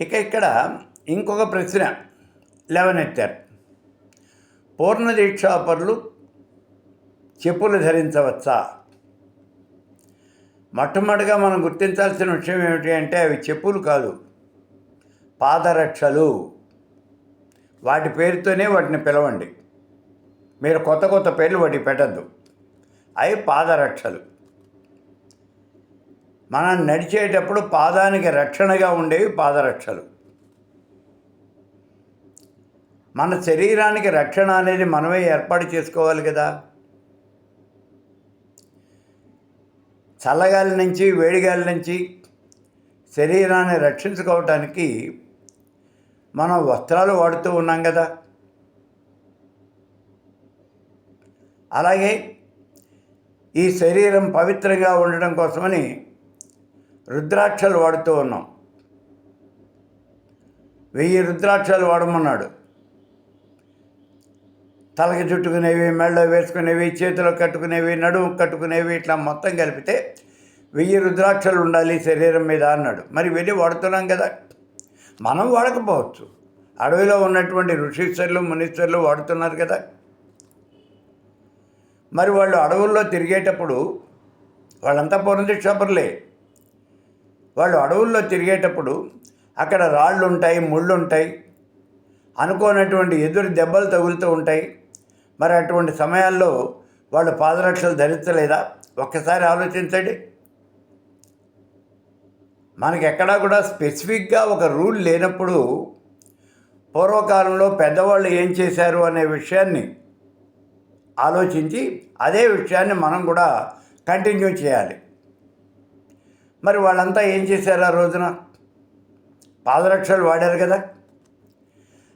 ఇక్కడ ఇంకొక ప్రశ్న లేవనెత్తారు. పూర్ణ దీక్షాపరులు చెప్పులు ధరించవచ్చా? మొట్టమొదటిగా మనం గుర్తించాల్సిన విషయం ఏమిటి అంటే అవి చెప్పులు కాదు, పాదరక్షలు. వాటి పేరుతోనే వాటిని పిలవండి. మీరు కొత్త కొత్త పేర్లు వాటికి పెట్టద్దు. అవి పాదరక్షలు. మనం నడిచేటప్పుడు పాదానికి రక్షణగా ఉండేవి పాదరక్షలు. మన శరీరానికి రక్షణ అనేది మనమే ఏర్పాటు చేసుకోవాలి కదా. చల్లగాలి నుంచి వేడిగాలి నుంచి శరీరాన్ని రక్షించుకోవటానికి మనం వస్త్రాలు వాడుతూ ఉన్నాం కదా. అలాగే ఈ శరీరం పవిత్రంగా ఉండడం కోసమని రుద్రాక్షలు వాడుతూ ఉన్నాం. 1000 రుద్రాక్షలు వాడమన్నాడు. తలకి చుట్టుకునేవి, మెడలో వేసుకునేవి, చేతిలో కట్టుకునేవి, నడుము కట్టుకునేవి, ఇట్లా మొత్తం కలిపితే 1000 రుద్రాక్షలు ఉండాలి శరీరం మీద అన్నాడు. మరి వెళ్ళి వాడుతున్నాం కదా. మనం వాడకపోవచ్చు, అడవిలో ఉన్నటువంటి ఋషీశ్వరులు మునీశ్వరులు వాడుతున్నారు కదా. మరి వాళ్ళు అడవుల్లో తిరిగేటప్పుడు వాళ్ళంతా పూర్ణదీక్షాపరులే. వాళ్ళు అడవుల్లో తిరిగేటప్పుడు అక్కడ రాళ్ళు ఉంటాయి, ముళ్ళు ఉంటాయి, అనుకోనటువంటి ఎదురు దెబ్బలు తగులుతూ ఉంటాయి. మరి అటువంటి సమయాల్లో వాళ్ళు పాదరక్షలు ధరించలేదా? ఒక్కసారి ఆలోచించండి. మనకి ఎక్కడా కూడా స్పెసిఫిక్గా ఒక రూల్ లేనప్పుడు పూర్వకాలంలో పెద్దవాళ్ళు ఏం చేశారు అనే విషయాన్ని ఆలోచించి అదే విషయాన్ని మనం కూడా కంటిన్యూ చేయాలి. మరి వాళ్ళంతా ఏం చేశారు? ఆ రోజున పాదరక్షలు వాడారు కదా.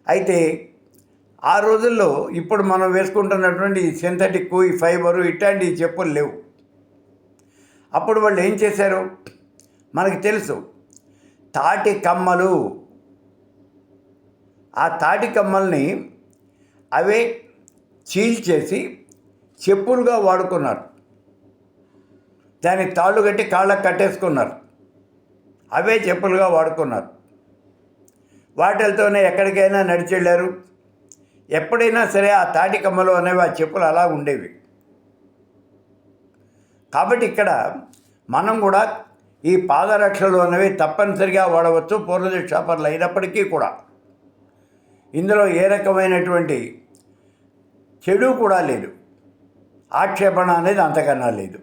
అయితే ఆ రోజుల్లో ఇప్పుడు మనం వేసుకుంటున్నటువంటి సింథటిక్, ఈ ఫైబరు, ఇట్లాంటి చెప్పులు లేవు. అప్పుడు వాళ్ళు ఏం చేశారు మనకి తెలుసు. తాటి కమ్మలు, ఆ తాటి కమ్మల్ని అవే చీల్చేసి చెప్పులుగా వాడుకున్నారు. దానికి తాళ్ళు కట్టి కాళ్ళకు కట్టేసుకున్నారు. అవే చెప్పులుగా వాడుకున్నారు. వాటితోనే ఎక్కడికైనా నడిచెళ్ళారు. ఎప్పుడైనా సరే ఆ తాటి కమ్మలు అనేవి ఆ చెప్పులు అలా ఉండేవి. కాబట్టి ఇక్కడ మనం కూడా ఈ పాదరక్షలు అనేవి తప్పనిసరిగా వాడవచ్చు పూర్ణదీక్షాపరులు అయినప్పటికీ కూడా. ఇందులో ఏ రకమైనటువంటి చెడు కూడా లేదు, ఆక్షేపణ అనేది అంతకన్నా లేదు.